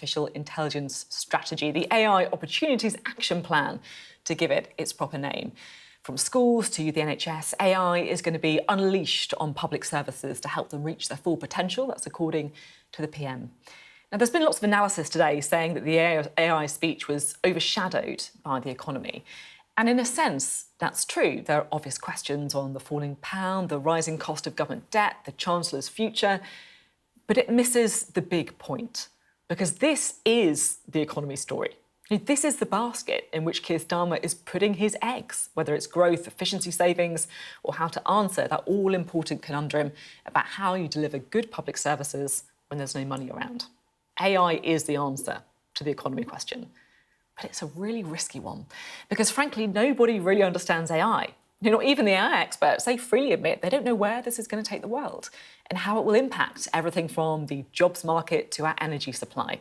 Artificial Intelligence Strategy, the AI Opportunities Action Plan, to give it its proper name. From schools to the NHS, AI is going to be unleashed on public services to help them reach their full potential. That's according to the PM. Now, there's been lots of analysis today saying that the AI speech was overshadowed by the economy. And in a sense, that's true. There are obvious questions on the falling pound, the rising cost of government debt, the Chancellor's future. But it misses the big point, because this is the economy story. This is the basket in which Keir Starmer is putting his eggs, whether it's growth, efficiency savings, or how to answer that all-important conundrum about how you deliver good public services when there's no money around. AI is the answer to the economy question. But it's a really risky one, because frankly, nobody really understands AI. Not even the AI experts, they freely admit they don't know where this is going to take the world and how it will impact everything from the jobs market to our energy supply.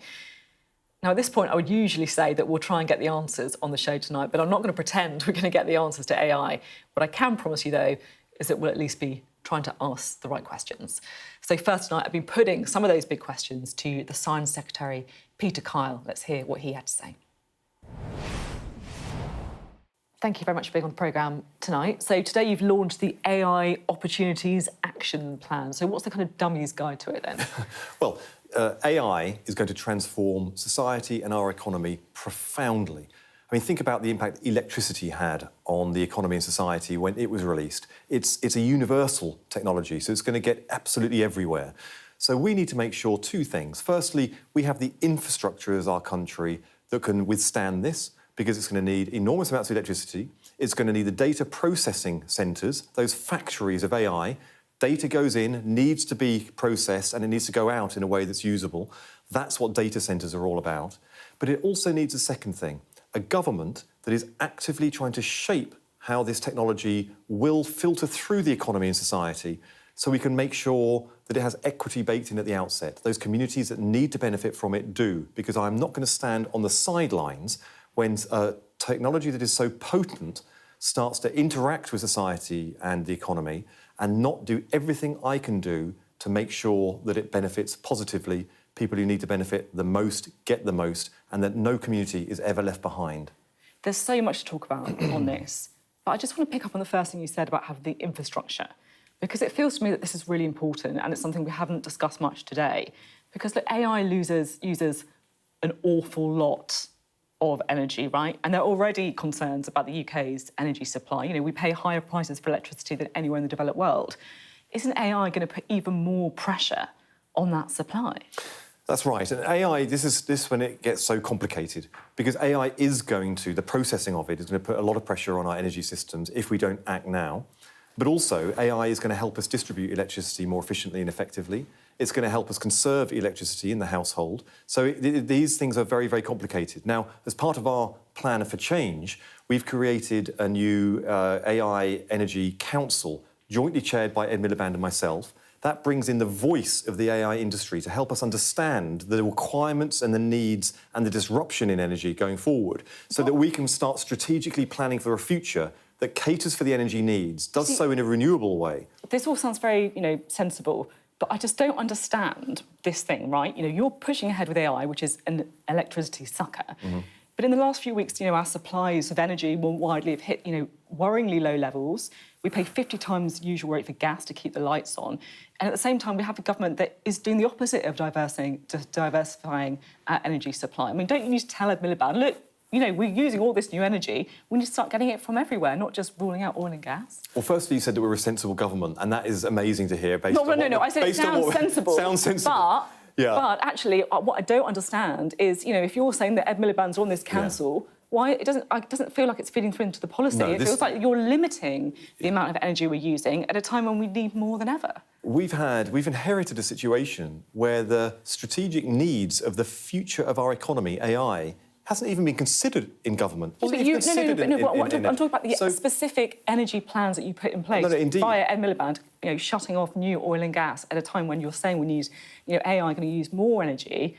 Now, at this point, I would usually say that we'll try and get the answers on the show tonight, but I'm not going to pretend we're going to get the answers to AI. What I can promise you, though, is that we'll at least be trying to ask the right questions. So first tonight, I've been putting some of those big questions to the Science Secretary, Peter Kyle. Let's hear what he had to say. Thank you very much for being on the programme tonight. So today you've launched the AI Opportunities Action Plan. So what's the kind of dummy's guide to it then? Well, AI is going to transform society and our economy profoundly. I mean, think about the impact electricity had on the economy and society when it was released. It's a universal technology, so it's going to get absolutely everywhere. So we need to make sure two things. Firstly, we have the infrastructure as our country that can withstand this, because it's going to need enormous amounts of electricity. It's going to need the data processing centres, those factories of AI. Data goes in, needs to be processed, and it needs to go out in a way that's usable. That's what data centres are all about. But it also needs a second thing, a government that is actively trying to shape how this technology will filter through the economy and society, so we can make sure that it has equity baked in at the outset. Those communities that need to benefit from it do, because I'm not going to stand on the sidelines when technology that is so potent starts to interact with society and the economy and not do everything I can do to make sure that it benefits positively people who need to benefit the most, get the most, and that no community is ever left behind. There's so much to talk about on this, but I just want to pick up on the first thing you said about having the infrastructure, because it feels to me that this is really important and it's something we haven't discussed much today, because the AI uses an awful lot of energy, right? And there are already concerns about the UK's energy supply. We pay higher prices for electricity than anywhere in the developed world. Isn't AI going to put even more pressure on that supply? That's right. And AI, this is when it gets so complicated, because AI is going to, the processing of it is going to put a lot of pressure on our energy systems if we don't act now. But also, AI is going to help us distribute electricity more efficiently and effectively. It's going to help us conserve electricity in the household. So these things are very, very complicated. Now, as part of our plan for change, we've created a new AI Energy Council, jointly chaired by Ed Miliband and myself. That brings in the voice of the AI industry to help us understand the requirements and the needs and the disruption in energy going forward, so that we can start strategically planning for a future that caters for the energy needs, does so in a renewable way. This all sounds very, sensible, but I just don't understand this thing, right? You're pushing ahead with AI, which is an electricity sucker. Mm-hmm. But in the last few weeks, our supplies of energy more widely have hit, worryingly low levels. We pay 50 times the usual rate for gas to keep the lights on. And at the same time, we have a government that is doing the opposite of diversifying our energy supply. I mean, don't you need to tell Ed Miliband, look, we're using all this new energy. We need to start getting it from everywhere, not just ruling out oil and gas. Well, firstly, you said that we're a sensible government, and that is amazing to hear. No. I said it sounds sensible. Sounds sensible. But actually, what I don't understand is, if you're saying that Ed Miliband's on this council, why it doesn't feel like it's feeding through into the policy. No, it feels like you're limiting the amount of energy we're using at a time when we need more than ever. We've inherited a situation where the strategic needs of the future of our economy, AI, hasn't even been considered in government. I'm talking about the specific energy plans that you put in place via Ed Miliband, shutting off new oil and gas at a time when you're saying we need, AI going to use more energy.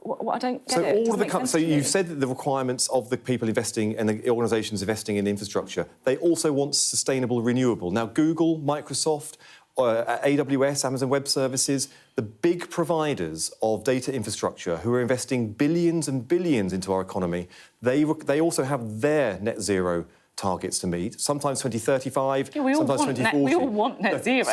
What I don't get it. So you said that the requirements of the people investing and the organisations investing in infrastructure, they also want sustainable renewable. Now, Google, Microsoft, AWS, Amazon Web Services, the big providers of data infrastructure who are investing billions and billions into our economy, they also have their net zero targets to meet, sometimes 2035, sometimes 2040. We all want net zero.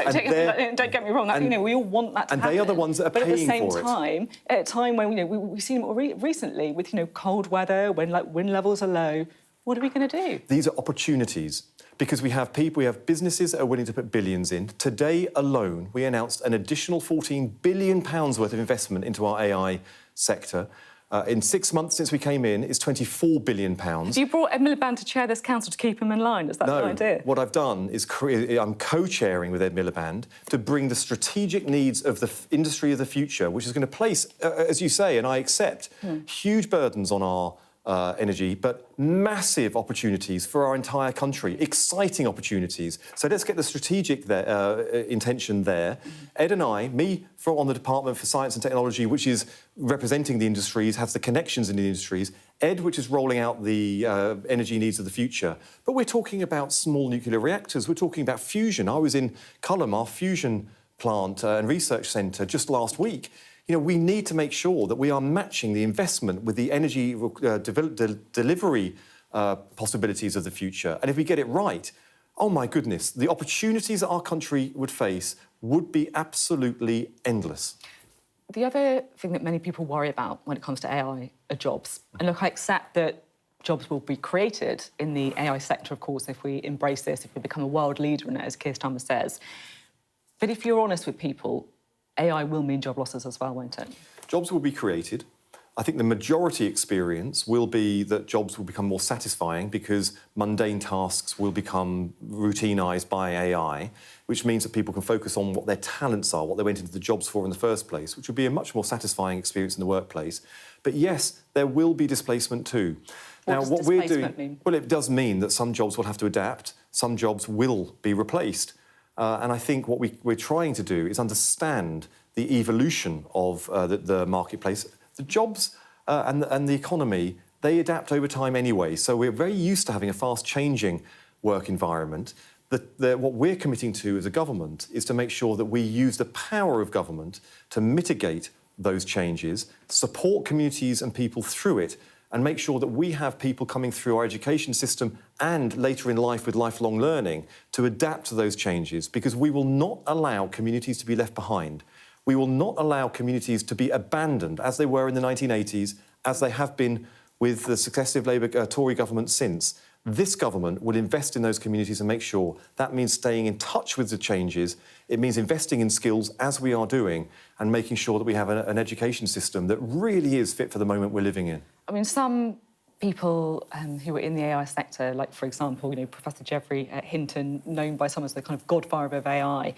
Don't get me wrong, we all want that to happen. And they are the ones that are paying for it. But at the same time, at a time when we've seen it recently with cold weather, when wind levels are low, what are we going to do? These are opportunities because we have businesses that are willing to put billions in. Today alone, we announced an additional £14 billion worth of investment into our AI sector. In 6 months since we came in, it's £24 billion. You brought Ed Miliband to chair this council to keep him in line. Is that the idea? What I've done is I'm co-chairing with Ed Miliband to bring the strategic needs of the industry of the future, which is going to place, as you say, and I accept, huge burdens on our energy, but massive opportunities for our entire country, exciting opportunities. So let's get the strategic intention there. Ed and I, on the Department for Science and Technology, which is representing the industries, has the connections in the industries. Ed, which is rolling out the energy needs of the future. But we're talking about small nuclear reactors. We're talking about fusion. I was in Culham, our fusion plant and research centre, just last week. We need to make sure that we are matching the investment with the energy delivery possibilities of the future. And if we get it right, oh my goodness, the opportunities that our country would face would be absolutely endless. The other thing that many people worry about when it comes to AI are jobs. And look, I accept that jobs will be created in the AI sector, of course, if we embrace this, if we become a world leader in it, as Keir Starmer says. But if you're honest with people, AI will mean job losses as well, won't it? Jobs will be created. I think the majority experience will be that jobs will become more satisfying because mundane tasks will become routinised by AI, which means that people can focus on what their talents are, what they went into the jobs for in the first place, which would be a much more satisfying experience in the workplace. But yes, there will be displacement too. What we're doing mean? Well, it does mean that some jobs will have to adapt, some jobs will be replaced. And I think what we're trying to do is understand the evolution of the marketplace. The jobs and the economy, they adapt over time anyway. So we're very used to having a fast-changing work environment. What we're committing to as a government is to make sure that we use the power of government to mitigate those changes, support communities and people through it, and make sure that we have people coming through our education system and later in life with lifelong learning to adapt to those changes, because we will not allow communities to be left behind. We will not allow communities to be abandoned, as they were in the 1980s, as they have been with the successive Labour-Tory governments since. This government will invest in those communities and make sure that means staying in touch with the changes. It means investing in skills, as we are doing, and making sure that we have an education system that really is fit for the moment we're living in. I mean, some people who are in the AI sector, like, for example, Professor Jeffrey Hinton, known by some as the kind of godfather of AI,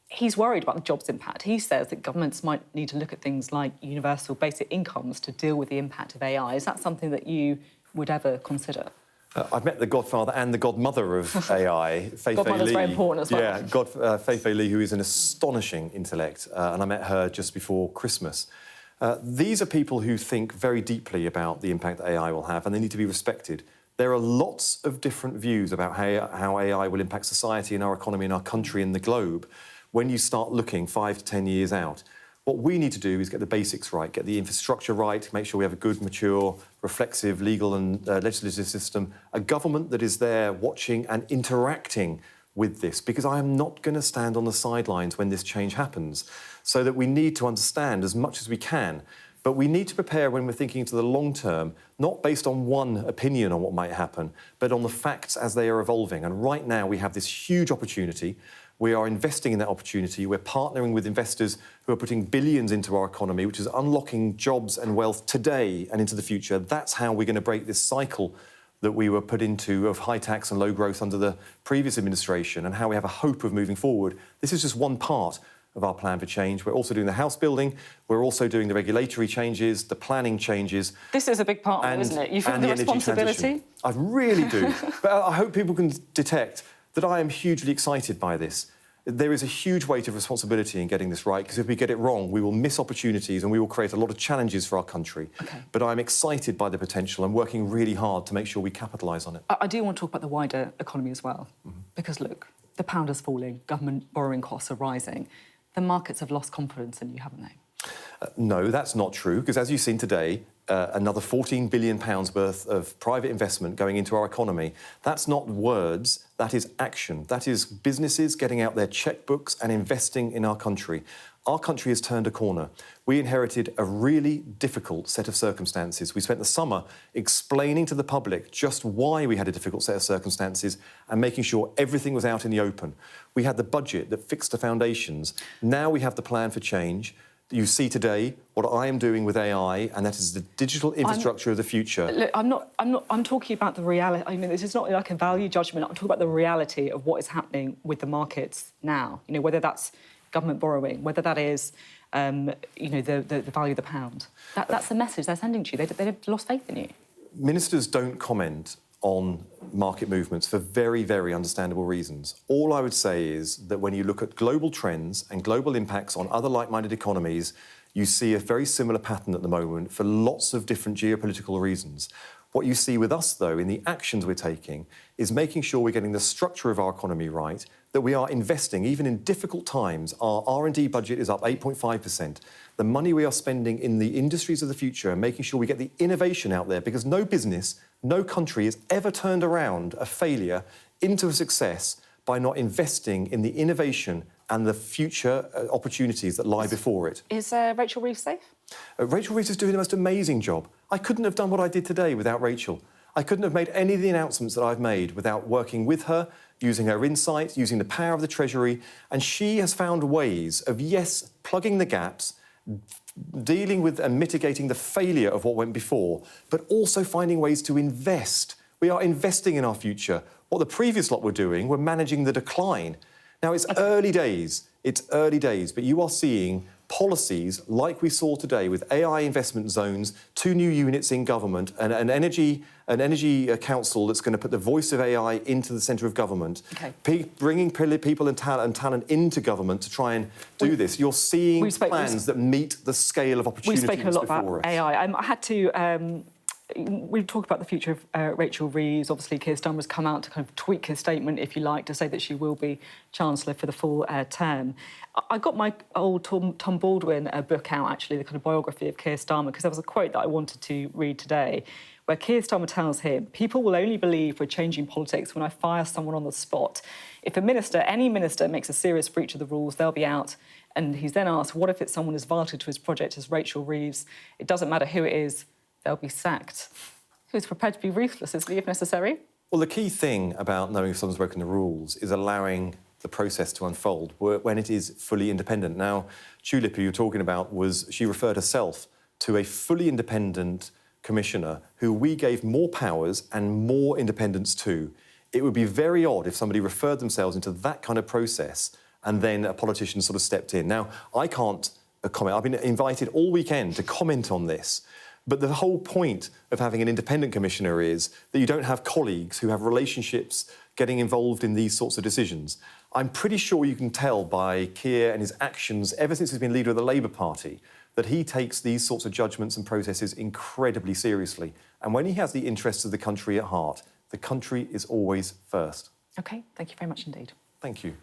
he's worried about the jobs impact. He says that governments might need to look at things like universal basic incomes to deal with the impact of AI. Is that something that you would ever consider? I've met the godfather and the godmother of AI, Fei-Fei Li. Godmother's very important as well. Yeah, Fei-Fei Li, who is an astonishing intellect, and I met her just before Christmas. These are people who think very deeply about the impact that AI will have, and they need to be respected. There are lots of different views about how AI will impact society and our economy and our country and the globe when you start looking 5 to 10 years out. What we need to do is get the basics right, get the infrastructure right, make sure we have a good, mature, reflexive legal and legislative system, a government that is there watching and interacting with this, because I am not going to stand on the sidelines when this change happens. So that we need to understand as much as we can, but we need to prepare when we're thinking into the long term, not based on one opinion on what might happen, but on the facts as they are evolving. And right now we have this huge opportunity. We are investing in that opportunity. We're partnering with investors who are putting billions into our economy, which is unlocking jobs and wealth today and into the future. That's how we're going to break this cycle that we were put into of high tax and low growth under the previous administration, and how we have a hope of moving forward. This is just one part of our plan for change. We're also doing the house building. We're also doing the regulatory changes, the planning changes. This is a big part of it, isn't it? You feel the responsibility? I really do. But I hope people can detect that I am hugely excited by this. There is a huge weight of responsibility in getting this right, because if we get it wrong, we will miss opportunities and we will create a lot of challenges for our country. Okay. But I'm excited by the potential and working really hard to make sure we capitalise on it. I do want to talk about the wider economy as well, because look, the pound is falling, government borrowing costs are rising. The markets have lost confidence in you, haven't they? No, that's not true, because as you've seen today, another £14 billion worth of private investment going into our economy. That's not words, that is action. That is businesses getting out their checkbooks and investing in our country. Our country has turned a corner. We inherited a really difficult set of circumstances. We spent the summer explaining to the public just why we had a difficult set of circumstances and making sure everything was out in the open. We had the budget that fixed the foundations. Now we have the plan for change. You see today what I am doing with AI, and that is the digital infrastructure of the future. Look, I'm talking about the reality. I mean, this is not like a value judgment. I'm talking about the reality of what is happening with the markets now. You know, whether that's government borrowing, whether that is, you know, the value of the pound. That's the message they're sending to you. They've lost faith in you. Ministers don't comment on market movements for very, very understandable reasons. All I would say is that when you look at global trends and global impacts on other like-minded economies, you see a very similar pattern at the moment for lots of different geopolitical reasons. What you see with us, though, in the actions we're taking, is making sure we're getting the structure of our economy right, that we are investing, even in difficult times. Our R&D budget is up 8.5%. The money we are spending in the industries of the future and making sure we get the innovation out there, because no business, no country has ever turned around a failure into a success by not investing in the innovation and the future opportunities that lie before it. Is Rachel Reeves safe? Rachel Ridge is doing the most amazing job. I couldn't have done what I did today without Rachel. I couldn't have made any of the announcements that I've made without working with her, using her insight, using the power of the Treasury. And she has found ways of, yes, plugging the gaps, dealing with and mitigating the failure of what went before, but also finding ways to invest. We are investing in our future. What the previous lot were doing were managing the decline. Now, it's early days, but you are seeing policies like we saw today with AI investment zones, 2 new units in government, and an energy council that's going to put the voice of AI into the centre of government, bringing people and talent into government to try and do this. You're seeing plans that meet the scale of opportunities before us. We've spoken a lot about AI. I had to... we talk about the future of Rachel Reeves. Obviously, Keir Starmer has come out to kind of tweak his statement, if you like, to say that she will be Chancellor for the full term. I got my old Tom Baldwin book out, actually, the kind of biography of Keir Starmer, because there was a quote that I wanted to read today, where Keir Starmer tells him, "People will only believe we're changing politics when I fire someone on the spot. If a minister, any minister, makes a serious breach of the rules, they'll be out." And he's then asked, what if it's someone as vital to his project as Rachel Reeves? It doesn't matter who it is, they'll be sacked. Who's prepared to be ruthless, isn't he, if necessary? Well, the key thing about knowing if someone's broken the rules is allowing the process to unfold when it is fully independent. Now, Tulip, who you're talking about, she referred herself to a fully independent commissioner who we gave more powers and more independence to. It would be very odd if somebody referred themselves into that kind of process and then a politician sort of stepped in. Now, I can't comment. I've been invited all weekend to comment on this. But the whole point of having an independent commissioner is that you don't have colleagues who have relationships getting involved in these sorts of decisions. I'm pretty sure you can tell by Keir and his actions ever since he's been leader of the Labour Party that he takes these sorts of judgments and processes incredibly seriously. And when he has the interests of the country at heart, the country is always first. OK, thank you very much indeed. Thank you.